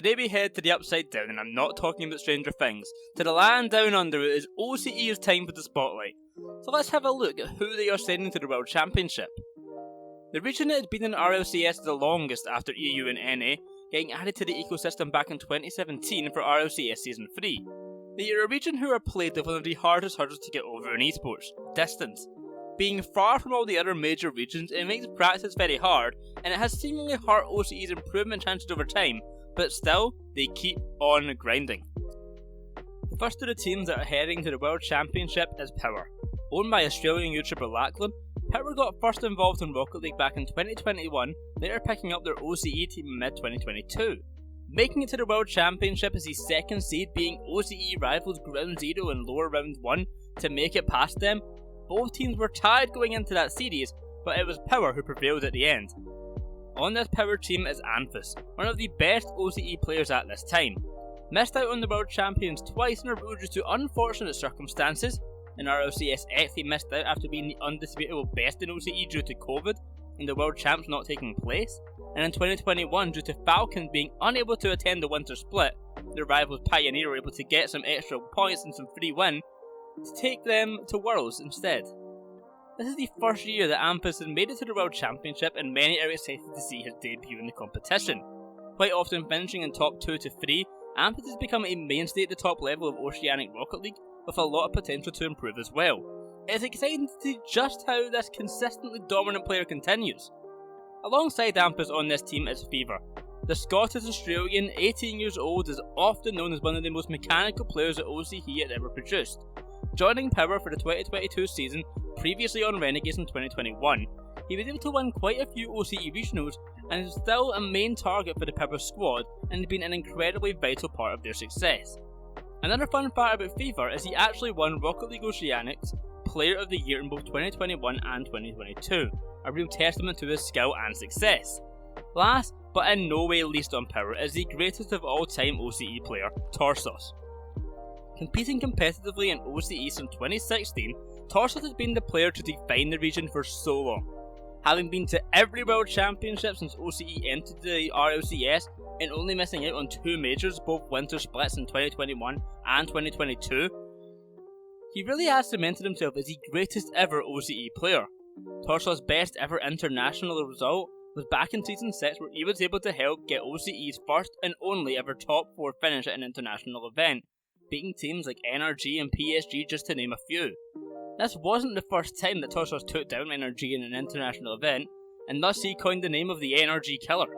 Today we head to the upside down, and I'm not talking about Stranger Things. To the land down under, it is OCE's time for the spotlight. So let's have a look at who they are sending to the World Championship. The region that had been in RLCS the longest after EU and NA, getting added to the ecosystem back in 2017 for RLCS Season 3. They are a region who are plagued with one of the hardest hurdles to get over in esports, distance. Being far from all the other major regions, it makes practice very hard, and it has seemingly hurt OCE's improvement chances over time, but still, they keep on grinding. The first of the teams that are heading to the World Championship is Power. Owned by Australian YouTuber Lachlan, Power got first involved in Rocket League back in 2021, later picking up their OCE team in mid-2022. Making it to the World Championship as the second seed, being OCE rivals Ground Zero in lower round 1 to make it past them. Both teams were tied going into that series, but it was Power who prevailed at the end. On this Power team is Anthus, one of the best OCE players at this time. Missed out on the World Champions twice in a row due to unfortunate circumstances. In RLCS X he missed out after being the undisputable best in OCE due to COVID and the World Champs not taking place, and in 2021 due to Falcon being unable to attend the winter split, their rivals Pioneer were able to get some extra points and some free win to take them to Worlds instead. This is the first year that Anthus has made it to the World Championship, and many are excited to see his debut in the competition. Quite often finishing in top 2 to 3, Anthus has become a mainstay at the top level of Oceanic Rocket League, with a lot of potential to improve as well. It's exciting to see just how this consistently dominant player continues. Alongside Anthus on this team is Fever. The Scottish-Australian, 18 years old, is often known as one of the most mechanical players that OCE had ever produced. Joining Power for the 2022 season, previously on Renegades in 2021, he was able to win quite a few OCE regionals and is still a main target for the Power squad and has been an incredibly vital part of their success. Another fun fact about Fever is he actually won Rocket League Oceanics Player of the Year in both 2021 and 2022, a real testament to his skill and success. Last, but in no way least on Power, is the greatest of all time OCE player, Torsos. Competing competitively in OCE since 2016, Torsos has been the player to define the region for so long. Having been to every World Championship since OCE entered the RLCS, and only missing out on 2 majors, both winter splits in 2021 and 2022, he really has cemented himself as the greatest ever OCE player. Torsos' best ever international result was back in Season 6, where he was able to help get OCE's first and only ever top 4 finish at an international event, beating teams like NRG and PSG just to name a few. This wasn't the first time that Torsos took down NRG in an international event, and thus he coined the name of the NRG Killer.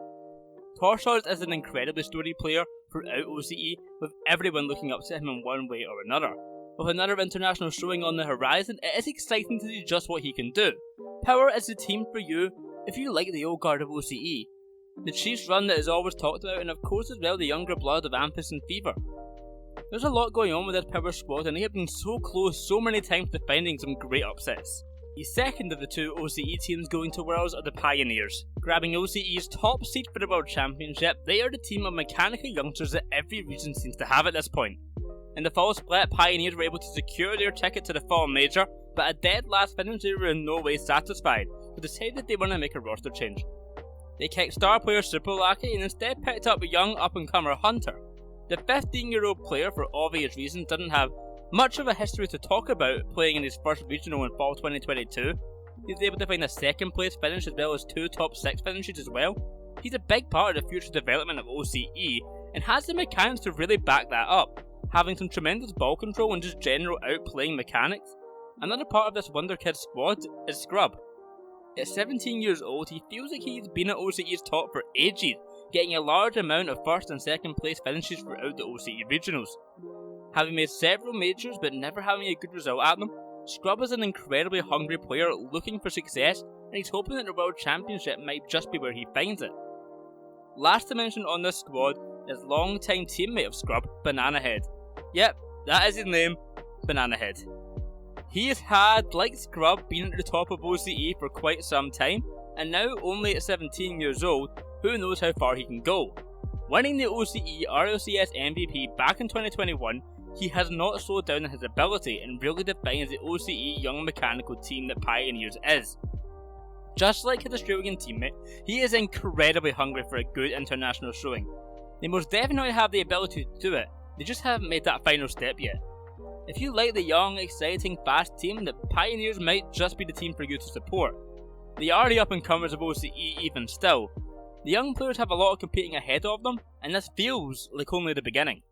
Torsos is an incredibly storied player throughout OCE, with everyone looking up to him in one way or another. With another international showing on the horizon, it is exciting to see just what he can do. Power is the team for you if you like the old guard of OCE, the Chiefs run that is always talked about, and of course as well the younger blood of Anthus and Fever. There's a lot going on with this Power squad, and they have been so close so many times to finding some great upsets. The second of the 2 OCE teams going to Worlds are the Pioneers. Grabbing OCE's top seed for the World Championship, they are the team of mechanical youngsters that every region seems to have at this point. In the fall split, Pioneers were able to secure their ticket to the fall major, but at dead last finish they were in no way satisfied, so decided they want to make a roster change. They kicked star player Super Lucky and instead picked up a young up-and-comer Hunter. The 15-year-old player, for obvious reasons, didn't have much of a history to talk about, playing in his first regional in fall 2022. He was able to find a 2nd place finish as well as 2 top 6 finishes as well. He's a big part of the future development of OCE and has the mechanics to really back that up, having some tremendous ball control and just general outplaying mechanics. Another part of this Wonder Kid squad is Scrub. At 17 years old, he feels like he's been at OCE's top for ages, getting a large amount of 1st and 2nd place finishes throughout the OCE regionals. Having made several majors but never having a good result at them, Scrub is an incredibly hungry player looking for success, and he's hoping that the World Championship might just be where he finds it. Last to mention on this squad is long-time teammate of Scrub, Banana Head. Yep, that is his name, Banana Head. He has had, like Scrub, been at the top of OCE for quite some time, and now only at 17 years old, who knows how far he can go. Winning the OCE RLCS MVP back in 2021, he has not slowed down in his ability and really defines the OCE young mechanical team that Pioneers is. Just like his Australian teammate, he is incredibly hungry for a good international showing. They most definitely have the ability to do it, they just haven't made that final step yet. If you like the young, exciting, fast team, the Pioneers might just be the team for you to support. They are the up-and-comers of OCE even still. The young players have a lot competing ahead of them, and this feels like only the beginning.